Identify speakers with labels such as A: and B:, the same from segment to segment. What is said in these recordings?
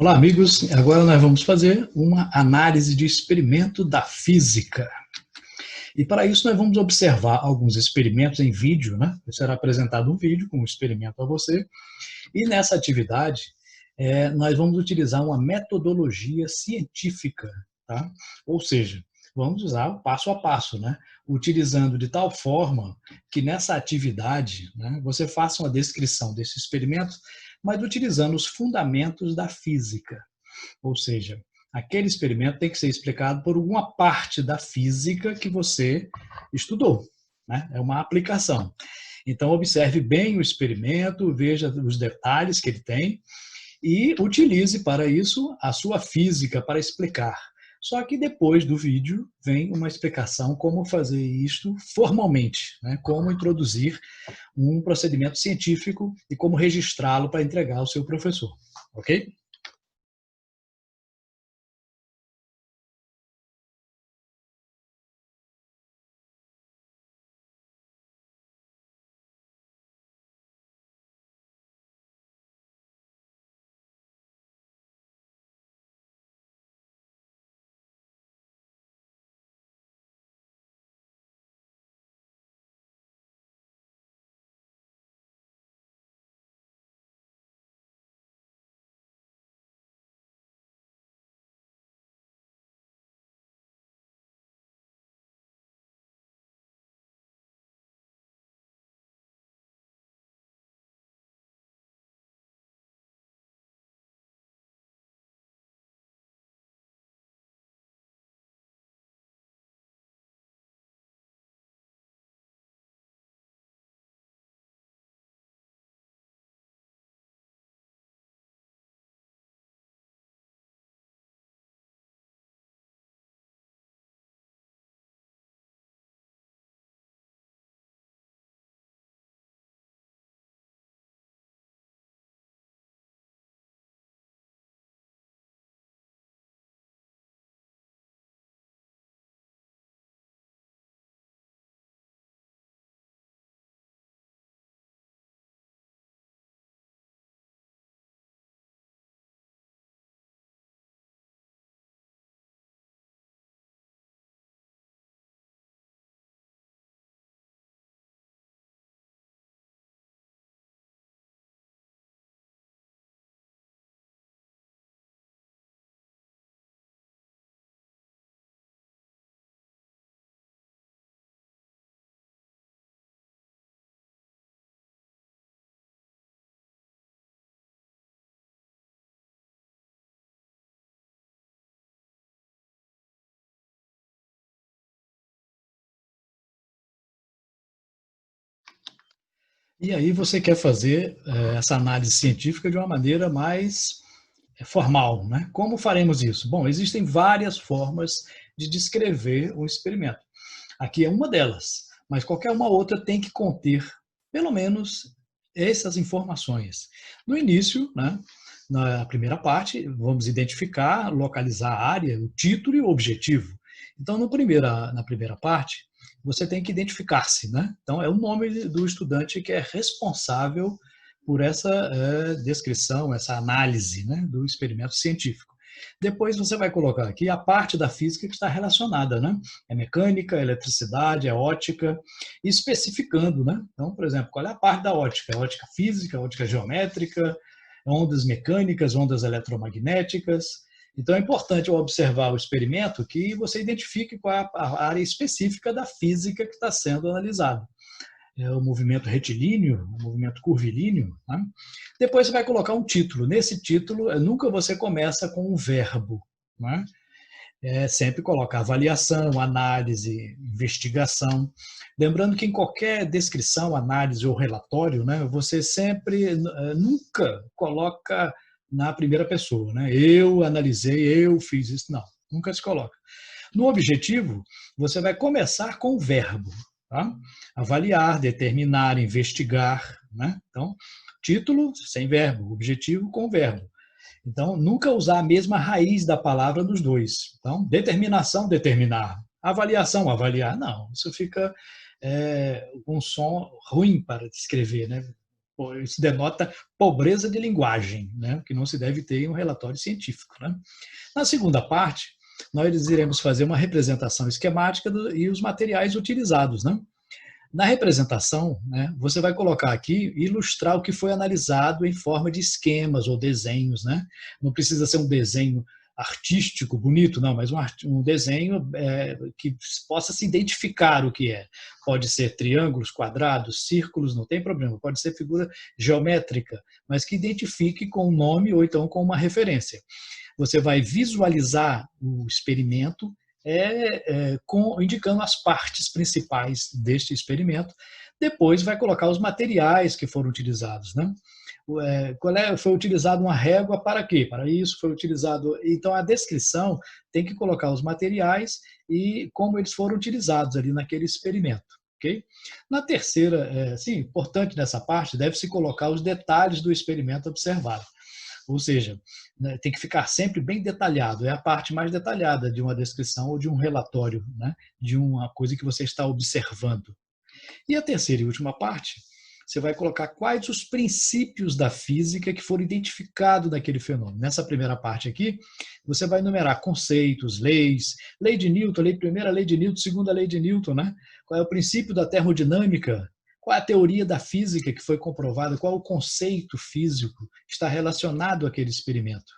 A: Olá, amigos. Agora nós vamos fazer uma análise de experimento da física. E para isso nós vamos observar alguns experimentos em vídeo, né? Será apresentado um vídeo com um experimento a você. E nessa atividade, nós vamos utilizar uma metodologia científica, tá? Ou seja, vamos usar o passo a passo, né? Utilizando de tal forma que nessa atividade, né, você faça uma descrição desse experimento, mas utilizando os fundamentos da física. Ou seja, aquele experimento tem que ser explicado por alguma parte da física que você estudou, né? É uma aplicação. Então, observe bem o experimento, veja os detalhes que ele tem e utilize para isso a sua física para explicar. Só que depois do vídeo vem uma explicação como fazer isto formalmente, né? Como introduzir um procedimento científico e como registrá-lo para entregar ao seu professor, ok? E aí você quer fazer essa análise científica de uma maneira mais formal, né? Como faremos isso? Bom, existem várias formas de descrever o experimento. Aqui é uma delas, mas qualquer uma outra tem que conter, pelo menos, essas informações. No início, né, na primeira parte, vamos identificar, localizar a área, o título e o objetivo. Então, na primeira parte, você tem que identificar-se, né? Então, é o nome do estudante que é responsável por essa descrição, essa análise, né, do experimento científico. Depois você vai colocar aqui a parte da física que está relacionada, né? É mecânica, é eletricidade, é ótica, especificando, né? Então, por exemplo, qual é a parte da ótica? É ótica física, ótica geométrica, ondas mecânicas, ondas eletromagnéticas. Então, é importante ao observar o experimento que você identifique qual é a área específica da física que está sendo analisada. É o movimento retilíneo, o movimento curvilíneo. Né? Depois você vai colocar um título. Nesse título, nunca você começa com um verbo. Né? Sempre coloca avaliação, análise, investigação. Lembrando que em qualquer descrição, análise ou relatório, né, você sempre, nunca coloca na primeira pessoa. Né? Eu analisei, eu fiz isso. Não, nunca se coloca. No objetivo, você vai começar com o verbo. Tá? Avaliar, determinar, investigar. Né? Então, título sem verbo, objetivo com verbo. Então, nunca usar a mesma raiz da palavra nos dois. Então, determinação, determinar. Avaliação, avaliar. Não, isso fica um som ruim para descrever, né? Isso denota pobreza de linguagem, né? Que não se deve ter em um relatório científico. Né? Na segunda parte, nós iremos fazer uma representação esquemática e os materiais utilizados. Né? Na representação, né, você vai colocar aqui, ilustrar o que foi analisado em forma de esquemas ou desenhos. Né? Não precisa ser um desenho artístico, bonito, não, mas um desenho que possa se identificar o que é. Pode ser triângulos, quadrados, círculos, não tem problema. Pode ser figura geométrica, mas que identifique com um nome ou então com uma referência. Você vai visualizar o experimento indicando as partes principais deste experimento. Depois vai colocar os materiais que foram utilizados. Né? Foi utilizado uma régua para quê? Para isso foi utilizado. Então a descrição tem que colocar os materiais e como eles foram utilizados ali naquele experimento. Okay? Na terceira, sim, importante nessa parte, deve-se colocar os detalhes do experimento observado. Ou seja, né, tem que ficar sempre bem detalhado. É a parte mais detalhada de uma descrição ou de um relatório, né, de uma coisa que você está observando. E a terceira e última parte, você vai colocar quais os princípios da física que foram identificados naquele fenômeno. Nessa primeira parte aqui, você vai enumerar conceitos, leis, lei de Newton, primeira lei de Newton, segunda lei de Newton, né? Qual é o princípio da termodinâmica, qual é a teoria da física que foi comprovada, qual é o conceito físico que está relacionado àquele experimento.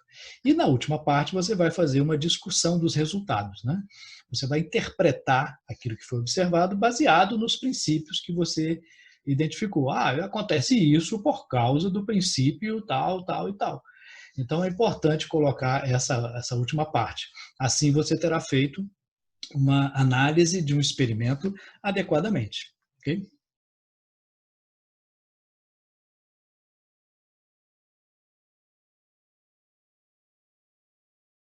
A: E na última parte você vai fazer uma discussão dos resultados. Né? Você vai interpretar aquilo que foi observado baseado nos princípios que você identificou. Acontece isso por causa do princípio tal, tal e tal. Então é importante colocar essa última parte. Assim você terá feito uma análise de um experimento adequadamente. Ok?